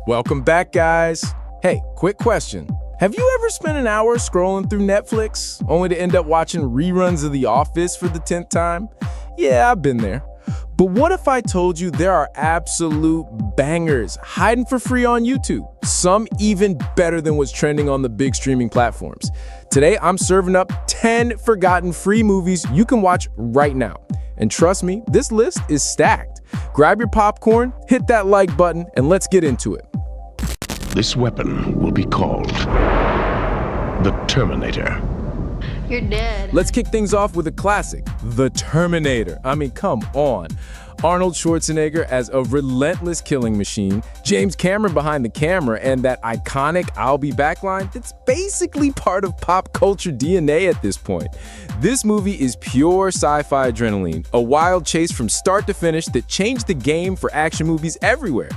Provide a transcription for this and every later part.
Welcome back, guys. Hey, quick question. Have you ever spent an hour scrolling through Netflix only to end up watching reruns of The Office for the 10th time? Yeah, I've been there. But what if I told you there are absolute bangers hiding for free on YouTube? Some even better than what's trending on the big streaming platforms. Today, I'm serving up 10 forgotten free movies you can watch right now. And trust me, this list is stacked. Grab your popcorn, hit that like button, and let's get into it. This weapon will be called the Terminator. You're dead. Let's kick things off with a classic, The Terminator. I mean, come on. Arnold Schwarzenegger as a relentless killing machine, James Cameron behind the camera, and that iconic "I'll be back" line that's basically part of pop culture DNA at this point. This movie is pure sci-fi adrenaline, a wild chase from start to finish that changed the game for action movies everywhere.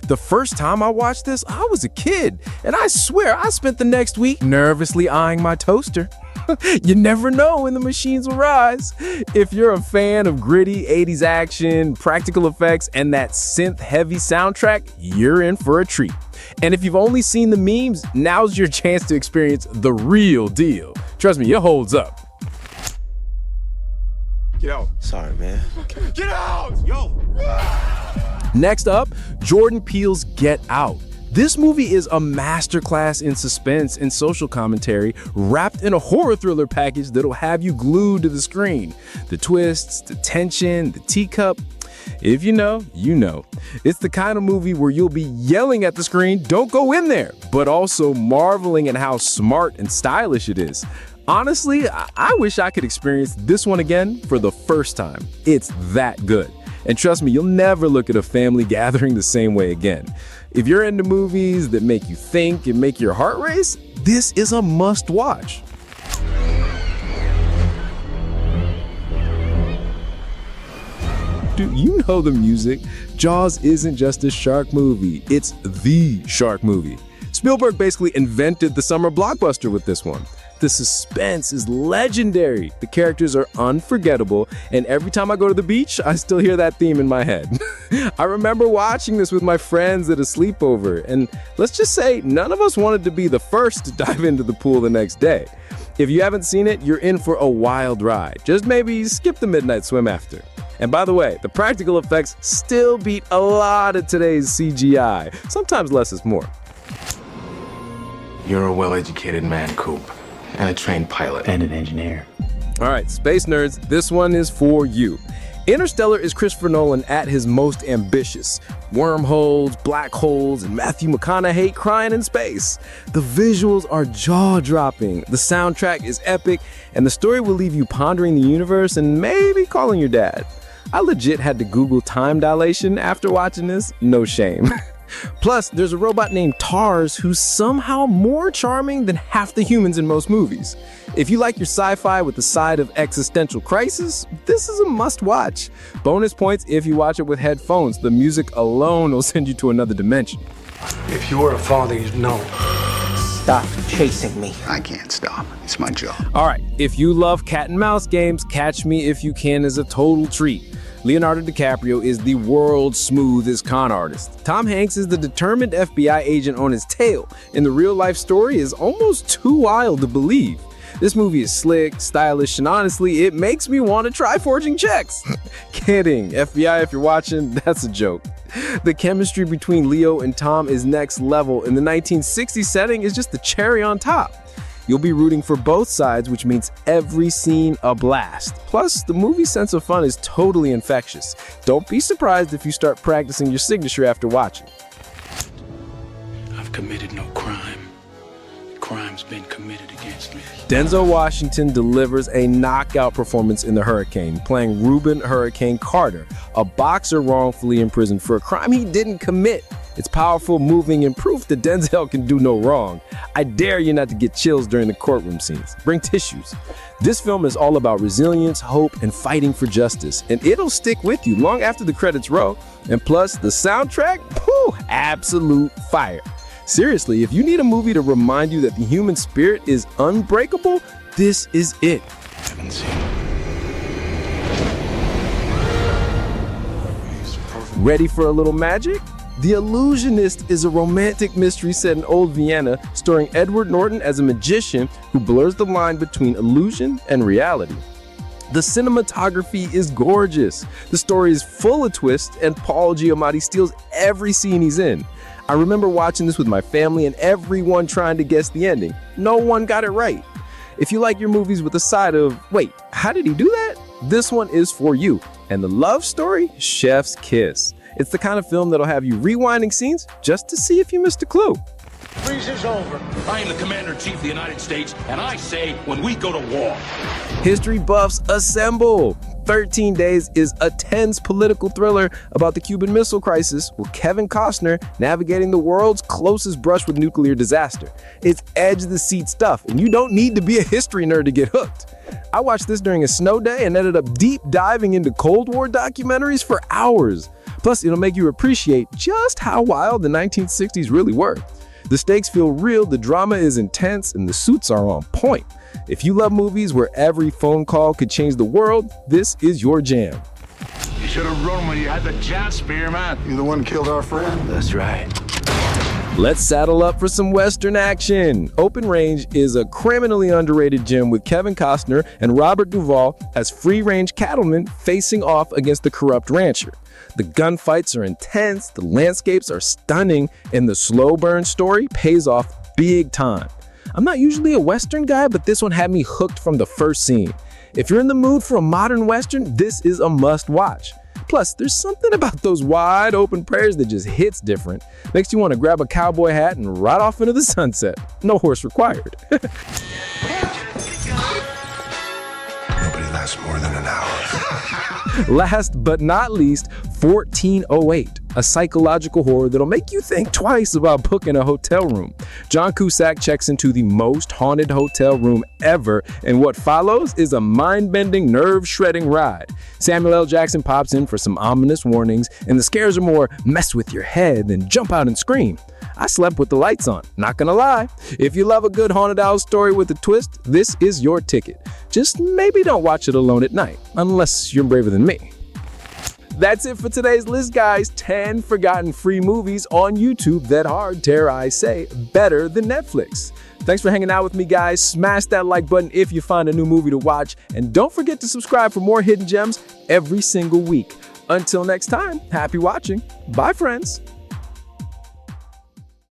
The first time I watched this, I was a kid, and I swear I spent the next week nervously eyeing my toaster. You never know when the machines will rise. If you're a fan of gritty 80s action, practical effects, and that synth-heavy soundtrack, you're in for a treat. And if you've only seen the memes, now's your chance to experience the real deal. Trust me, it holds up. Get out. Sorry, man. Get out! Yo! Next up, Jordan Peele's Get Out. This movie is a masterclass in suspense and social commentary wrapped in a horror thriller package that'll have you glued to the screen. The twists, the tension, the teacup. If you know, you know. It's the kind of movie where you'll be yelling at the screen, "Don't go in there," but also marveling at how smart and stylish it is. Honestly, I wish I could experience this one again for the first time. It's that good. And trust me, you'll never look at a family gathering the same way again. If you're into movies that make you think and make your heart race, this is a must-watch. Dude, you know the music. Jaws isn't just a shark movie, it's the shark movie. Spielberg basically invented the summer blockbuster with this one. The suspense is legendary, the characters are unforgettable, and every time I go to the beach, I still hear that theme in my head. I remember watching this with my friends at a sleepover, and let's just say none of us wanted to be the first to dive into the pool the next day. If you haven't seen it, you're in for a wild ride. Just maybe skip the midnight swim after. And by the way, the practical effects still beat a lot of today's CGI. Sometimes less is more. You're a well-educated man, Coop, and a trained pilot. And an engineer. All right, space nerds, this one is for you. Interstellar is Christopher Nolan at his most ambitious. Wormholes, black holes, and Matthew McConaughey crying in space. The visuals are jaw-dropping, the soundtrack is epic, and the story will leave you pondering the universe and maybe calling your dad. I legit had to Google time dilation after watching this, no shame. Plus, there's a robot named Tars who's somehow more charming than half the humans in most movies. If you like your sci-fi with a side of existential crisis, this is a must-watch. Bonus points if you watch it with headphones. The music alone will send you to another dimension. If you were a father, you'd know. Stop chasing me. I can't stop. It's my job. All right, if you love cat and mouse games, Catch Me If You Can is a total treat. Leonardo DiCaprio is the world's smoothest con artist. Tom Hanks is the determined FBI agent on his tail, and the real-life story is almost too wild to believe. This movie is slick, stylish, and honestly, it makes me want to try forging checks. Kidding. FBI, if you're watching, that's a joke. The chemistry between Leo and Tom is next level, and the 1960s setting is just the cherry on top. You'll be rooting for both sides, which makes every scene a blast. Plus, the movie's sense of fun is totally infectious. Don't be surprised if you start practicing your signature after watching. I've committed no crime. Crime's been committed against me. Denzel Washington delivers a knockout performance in The Hurricane, playing Reuben Hurricane Carter, a boxer wrongfully imprisoned for a crime he didn't commit. It's powerful, moving, and proof that Denzel can do no wrong. I dare you not to get chills during the courtroom scenes. Bring tissues. This film is all about resilience, hope, and fighting for justice, and it'll stick with you long after the credits roll. And plus, the soundtrack, absolute fire. Seriously, if you need a movie to remind you that the human spirit is unbreakable, this is it. I haven't seen it. Ready for a little magic? The Illusionist is a romantic mystery set in old Vienna, starring Edward Norton as a magician who blurs the line between illusion and reality. The cinematography is gorgeous. The story is full of twists, and Paul Giamatti steals every scene he's in. I remember watching this with my family and everyone trying to guess the ending. No one got it right. If you like your movies with a side of, wait, how did he do that? This one is for you. And the love story? Chef's kiss. It's the kind of film that'll have you rewinding scenes just to see if you missed a clue. Freeze is over. I am the Commander-in-Chief of the United States, and I say when we go to war. History buffs assemble! 13 Days is a tense political thriller about the Cuban Missile Crisis, with Kevin Costner navigating the world's closest brush with nuclear disaster. It's edge-of-the-seat stuff, and you don't need to be a history nerd to get hooked. I watched this during a snow day and ended up deep diving into Cold War documentaries for hours. Plus, it'll make you appreciate just how wild the 1960s really were. The stakes feel real, the drama is intense, and the suits are on point. If you love movies where every phone call could change the world, this is your jam. You should have run when you had the chance, Spearman. You the one who killed our friend? That's right. Let's saddle up for some Western action. Open Range is a criminally underrated gem with Kevin Costner and Robert Duvall as free-range cattlemen facing off against the corrupt rancher. The gunfights are intense, the landscapes are stunning, and the slow burn story pays off big time. I'm not usually a Western guy, but this one had me hooked from the first scene. If you're in the mood for a modern Western, this is a must-watch. Plus, there's something about those wide open prairies that just hits different. Makes you want to grab a cowboy hat and ride off into the sunset. No horse required. Nobody lasts more than an hour. Last but not least, 1408, a psychological horror that'll make you think twice about booking a hotel room. John Cusack checks into the most haunted hotel room ever, and what follows is a mind-bending, nerve-shredding ride. Samuel L. Jackson pops in for some ominous warnings, and the scares are more mess with your head than jump out and scream. I slept with the lights on, not gonna lie. If you love a good haunted house story with a twist, this is your ticket. Just maybe don't watch it alone at night, unless you're braver than me. That's it for today's list, guys. 10 forgotten free movies on YouTube that are, dare I say, better than Netflix. Thanks for hanging out with me, guys. Smash that like button if you find a new movie to watch, and don't forget to subscribe for more hidden gems every single week. Until next time, happy watching. Bye, friends.